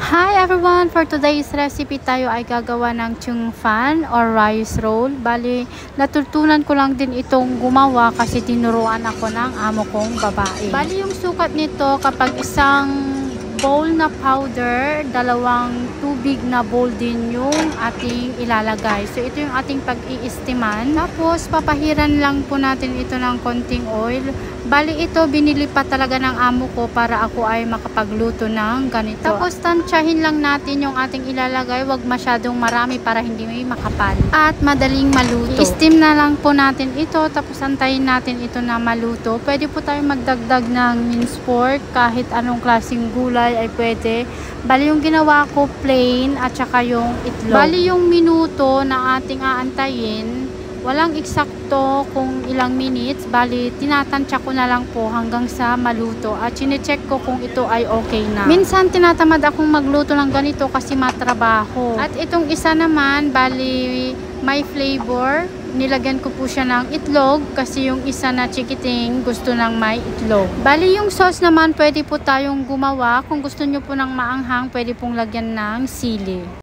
Hi everyone! For today's recipe tayo ay gagawa ng chung fan or rice roll. Bali, natutunan ko lang din itong gumawa kasi tinuruan ako ng amo kong babae. Bali, yung sukat nito kapag isang bowl na powder, dalawang tubig na bowl din yung ating ilalagay. So, ito yung ating pag-iistiman. Tapos, papahiran lang po natin ito ng konting oil. Bali, ito binili pa talaga ng amo ko para ako ay makapagluto ng ganito. Tapos, tansyahin lang natin yung ating ilalagay. Huwag masyadong marami para hindi may makapal. At madaling maluto. I-steam na lang po natin ito. Tapos, antayin natin ito na maluto. Pwede po tayo magdagdag ng minced pork. Kahit anong klaseng gulay ay pwede. Bali, yung ginawa ko plain at saka yung itlog. Bali, yung minuto na ating aantayin, walang eksakto kung ilang minutes. Bali, tinatansya ko na lang po hanggang sa maluto. At chinecheck ko kung ito ay okay na. Minsan, tinatamad akong magluto ng ganito kasi matrabaho. At itong isa naman, bali, may flavor. Nilagyan ko po siya ng itlog kasi yung isa na chikiting gusto ng may itlog. Bali, yung sauce naman pwede po tayong gumawa. Kung gusto nyo po ng maanghang, pwede pong lagyan ng sili.